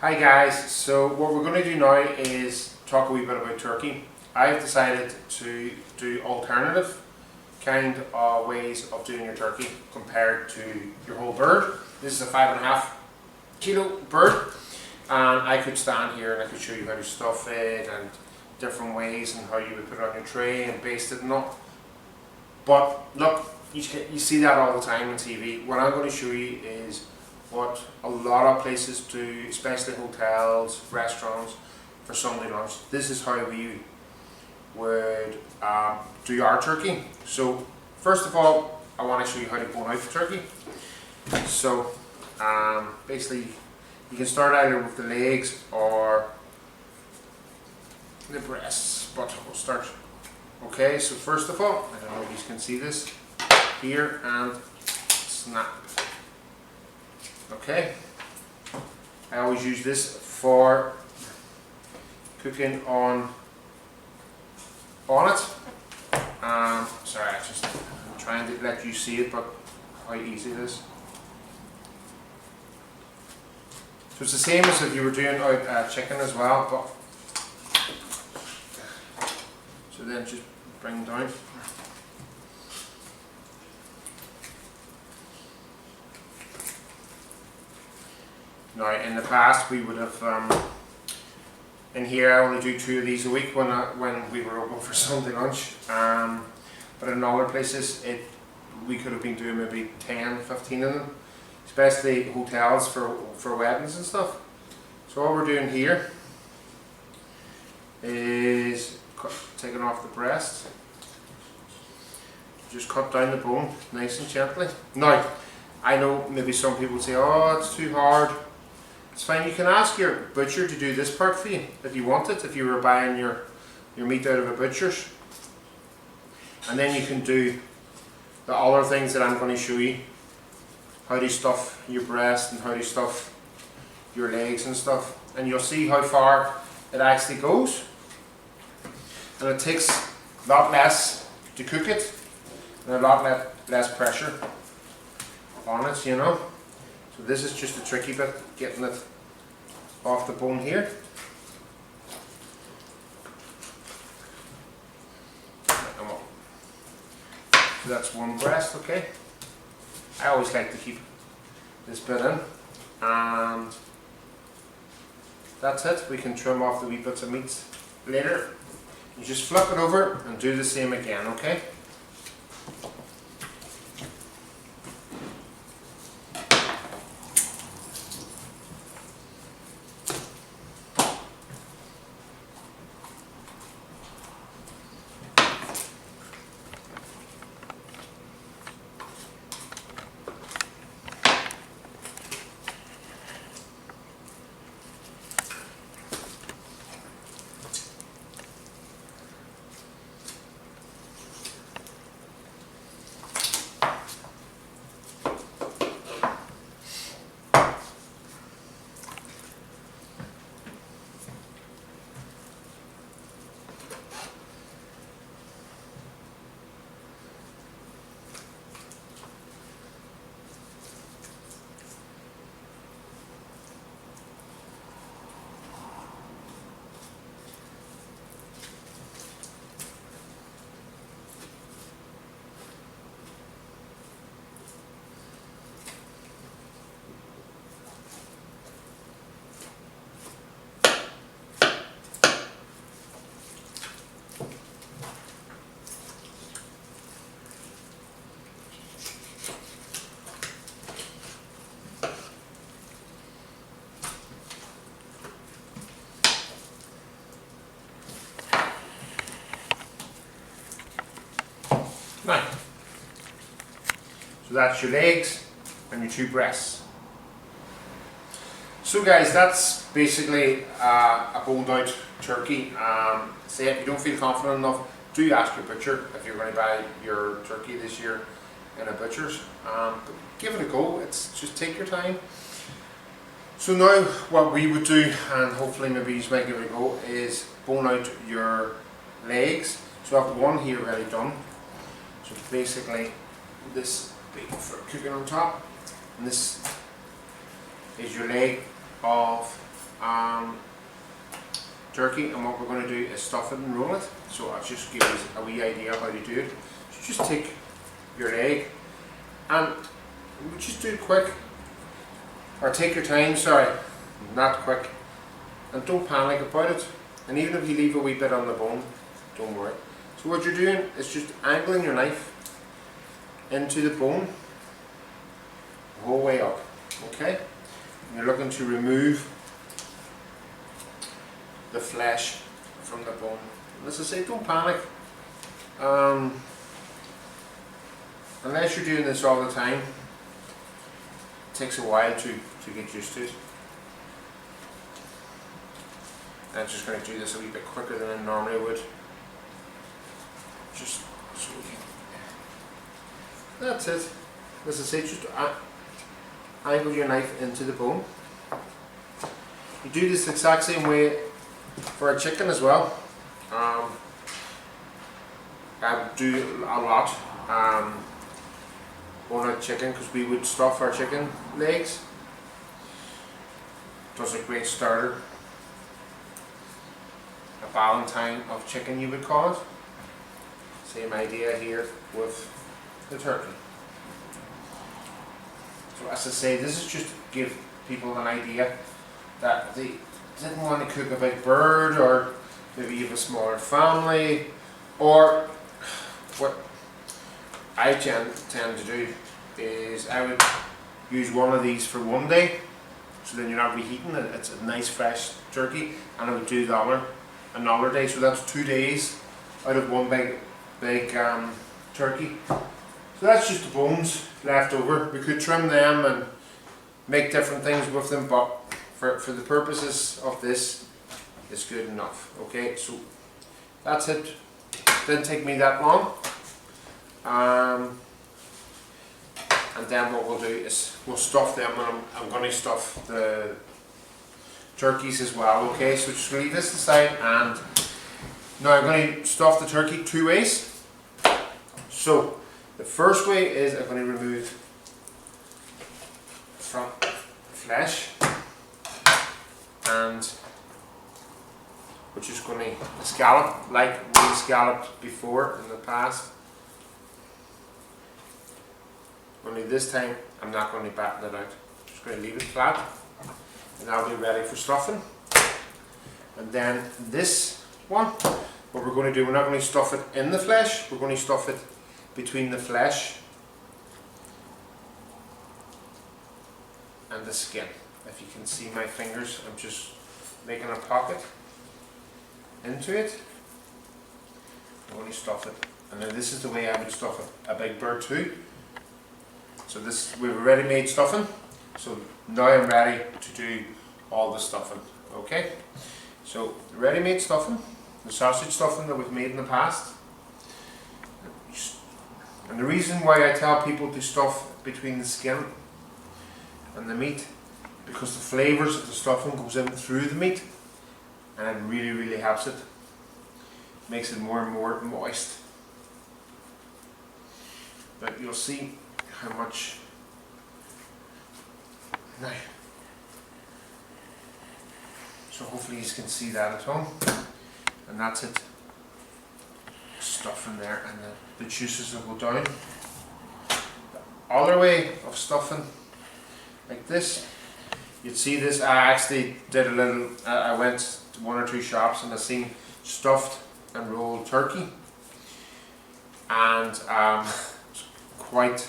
Hi guys, so what we're going to do now is talk a wee bit about turkey. I've decided to do alternative kind of ways of doing your turkey compared to your whole bird. This is a 5.5 kilo bird, and I could stand here and I could show you how to stuff it and different ways and how you would put it on your tray and baste it and all. But look, you see that all the time on TV. What I'm going to show you is what a lot of places do, especially hotels, restaurants, for Sunday lunch. This is how we would do our turkey. So first of all, I want to show you how to bone out the turkey. So basically you can start either with the legs or the breasts, but we'll start. Okay, so first of all, I don't know if you can see this here, and snap. Okay, I always use this for cooking on it. Sorry, I'm trying to let you see it, but how easy it is. So it's the same as if you were doing out chicken as well, but so then just bring down. Now, in the past, we would have, in here I only do 2 of these a week when we were open for Sunday lunch, but in other places we could have been doing maybe 10, 15 of them, especially hotels for weddings and stuff. So what we're doing here is taking off the breast, just cut down the bone nice and gently. Now, I know maybe some people say, oh, it's too hard. It's fine, you can ask your butcher to do this part for you if you want it, if you were buying your meat out of a butcher's. And then you can do the other things that I'm going to show you. How to stuff your breast and how to stuff your legs and stuff. And you'll see how far it actually goes. And it takes a lot less to cook it and a lot less pressure on it, you know. So this is just the tricky bit, getting it off the bone here. So that's one breast, okay. I always like to keep this bit in, and that's it. We can trim off the wee bits of meat later. You just flip it over and do the same again, okay. Now, so that's your legs and your 2 breasts. So guys, that's basically a boned out turkey. Say if you don't feel confident enough, do ask your butcher if you're going to buy your turkey this year in a butcher's. But give it a go, just take your time. So now what we would do, and hopefully maybe you might give it a go, is bone out your legs. So I have one here already done. So basically this bit for cooking on top, and this is your leg of turkey, and what we're going to do is stuff it and roll it. So I'll just give you a wee idea of how to do it. So just take your egg and just do it quick, or take your time, sorry, not quick, and don't panic about it. And even if you leave a wee bit on the bone, don't worry. So what you're doing is just angling your knife into the bone the whole way up, okay? And you're looking to remove the flesh from the bone. And as I say, don't panic. Unless you're doing this all the time, it takes a while to get used to it. And I'm just going to do this a wee bit quicker than I normally would. Just so we can. That's it. As I say, just angle your knife into the bone. You do this the exact same way for a chicken as well. I do a lot on a chicken, because we would stuff our chicken legs. Does a great starter. A valentine of chicken, you would call it. Same idea here with the turkey. So as I say, this is just to give people an idea that they didn't want to cook a big bird, or maybe you have a smaller family, or what I tend to do is I would use one of these for one day, so then you're not reheating it. It's a nice fresh turkey, and I would do the other another day, so that's 2 days out of one big turkey. So that's just the bones left over. We could trim them and make different things with them, but for the purposes of this, it's good enough. Okay, so that's it. Didn't take me that long. And then what we'll do is we'll stuff them, and I'm going to stuff the turkeys as well. Okay, so just leave this aside, and now I'm going to stuff the turkey 2 ways. So the first way is I'm going to remove the front flesh, and we're just going to scallop like we scalloped before in the past. Only this time I'm not going to batten it out. Just going to leave it flat, and that'll be ready for stuffing. And then this one, what we're going to do, we're not going to stuff it in the flesh, we're going to stuff it between the flesh and the skin. If you can see my fingers, I'm just making a pocket into it. I'm going to stuff it, and then this is the way I would stuff a big bird too. So this, we have ready-made stuffing, so now I'm ready to do all the stuffing. Okay, so the ready-made stuffing, the sausage stuffing that we've made in the past. And the reason why I tell people to stuff between the skin and the meat, because the flavours of the stuffing goes in through the meat, and it really helps it. Makes it more and more moist. But you'll see how much now. So hopefully you can see that at home, and that's it. Stuff in there, and the juices will go down. The other way of stuffing like this, you'd see this. I actually did a little. I went to 1 or 2 shops and I seen stuffed and rolled turkey, and quite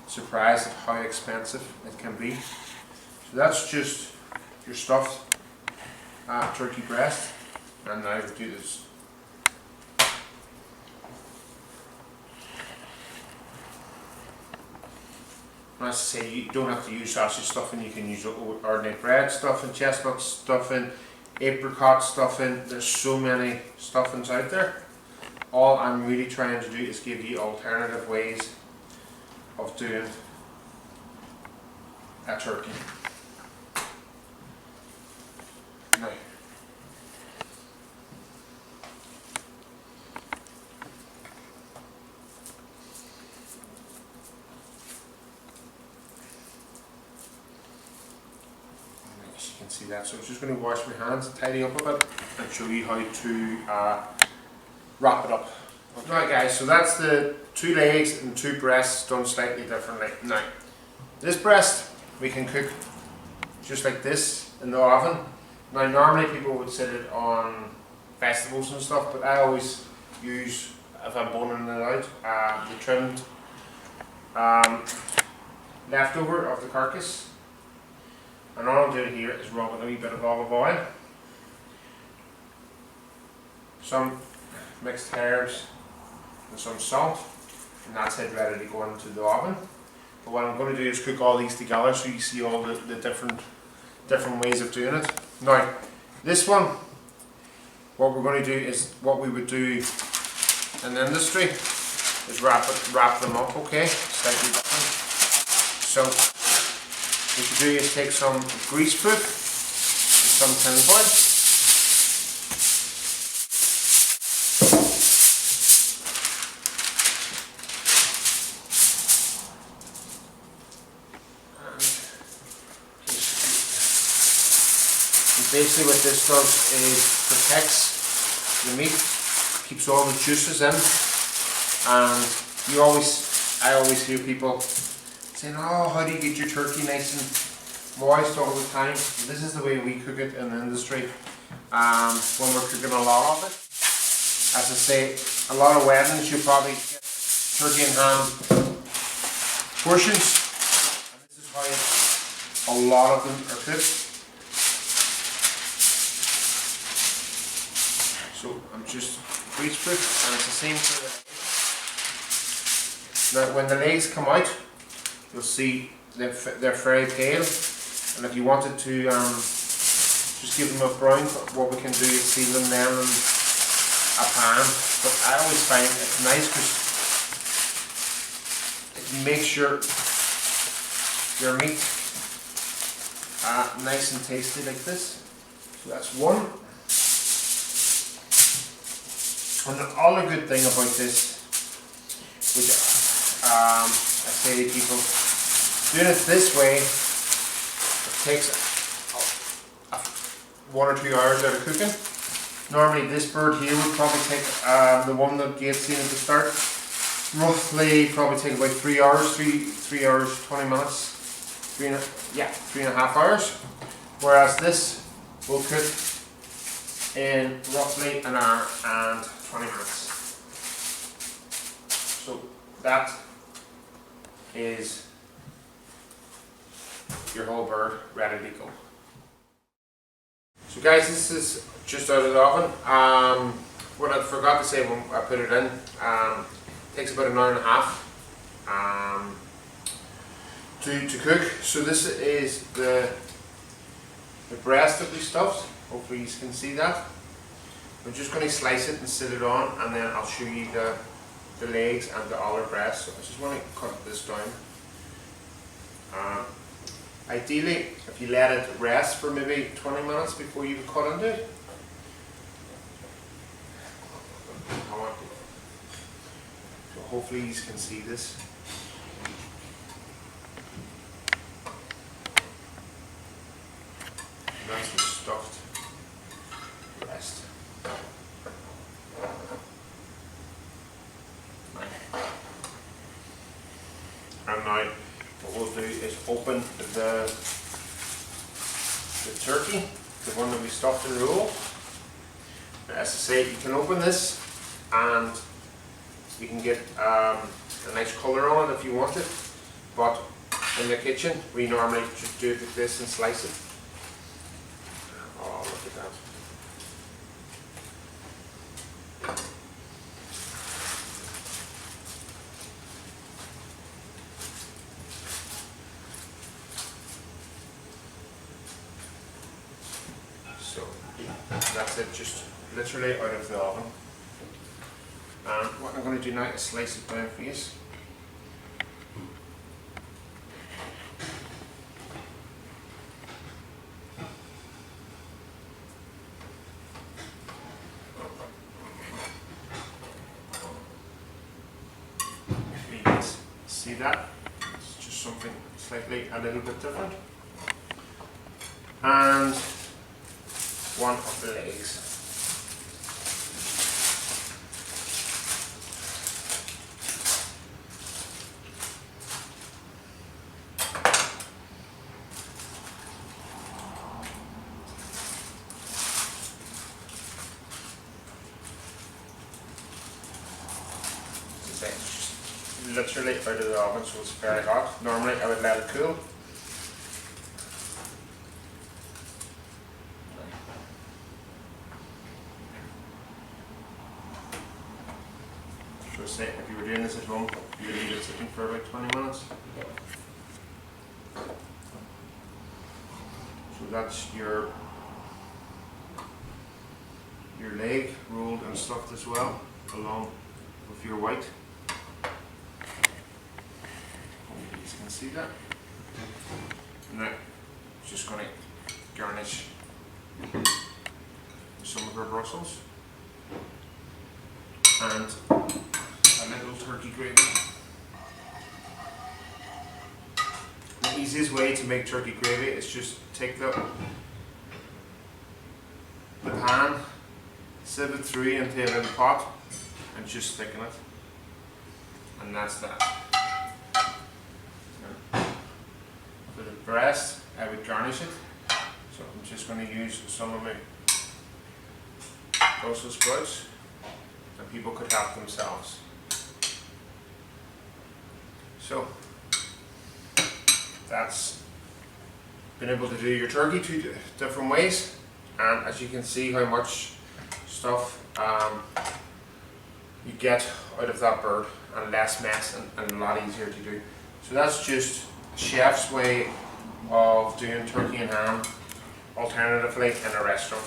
surprised at how expensive it can be. So that's just your stuffed turkey breast, and now we do this. As I say, you don't have to use sausage stuffing, you can use ordinary bread stuffing, chestnut stuffing, apricot stuffing. There's so many stuffings out there. All I'm really trying to do is give you alternative ways of doing a turkey. Now, as you can see that. So I'm just going to wash my hands, tidy up a bit, and show you how to wrap it up. Okay. Right guys, so that's the 2 legs and 2 breasts done slightly differently. Now, this breast we can cook just like this in the oven. Now normally people would set it on festivals and stuff, but I always use, if I'm boning it out, the trimmed leftover of the carcass. And all I'm doing here is rubbing a wee bit of olive oil, some mixed herbs and some salt, and that's it, ready to go into the oven. But what I'm going to do is cook all these together so you see all the different ways of doing it. Now, this one, what we're going to do is what we would do in the industry is wrap them up, okay, slightly different. So what you do is take some greaseproof and some tin foil. And basically what this does is protects the meat, keeps all the juices in, and I always hear people saying, oh, how do you get your turkey nice and moist all the time? This is the way we cook it in the industry when we're cooking a lot of it. As I say, a lot of weddings you probably get turkey and ham portions, and this is how a lot of them are cooked. So I'm just greaseproof, and it's the same for the legs. Now when the legs come out, you'll see they're very pale, and if you wanted to just give them a brown, what we can do is seal them then in a pan. But I always find it's nice because it makes your meat nice and tasty like this. So that's one. And the other good thing about this, which I say to people, doing it this way, it takes 1 or 2 hours out of cooking. Normally this bird here would probably take, the one that Gates seen at the start, roughly probably take about 3 hours, 3 hours, 20 minutes, 3.5 hours. Whereas this will cook in roughly an hour and 20 minutes. So that is your whole bird ready to go. So guys, this is just out of the oven. What I forgot to say when I put it in, takes about an hour and a half to cook. So this is the breast that we stuffed. Hopefully you can see that. I'm just going to slice it and sit it on, and then I'll show you the legs and the other breast. So I just want to cut this down. Ideally, if you let it rest for maybe 20 minutes before you cut into it. So hopefully you can see this. And that's the stuffed breast. And now what we'll do is open the turkey, the one that we stuffed in the roll. As I say, you can open this and you can get a nice colour on it if you want it, but in the kitchen we normally just do it like this and slice it. Oh, look at that. So that's it, just literally out of the oven. And what I'm going to do now is slice it down for you. You can see that? It's just something slightly a little bit different. and one of the legs. It's literally out of the oven, so it's very hot. Normally I would let it cool. So say if you were doing this at home, you would leave it sitting for about 20 minutes. So that's your leg rolled and stuffed as well, along with your white. Hopefully you can see that. Now, just going to garnish some of our Brussels and a little turkey gravy. The easiest way to make turkey gravy is just take the pan, sieve it through into a little pot and just thicken it, and that's that. For the breast, I would garnish it, so I'm just going to use some of my Brussels sprouts, and people could help themselves. So that's been able to do your turkey two different ways, and as you can see how much stuff you get out of that bird, and less mess, and a lot easier to do. So that's just a chef's way of doing turkey and ham alternatively in a restaurant.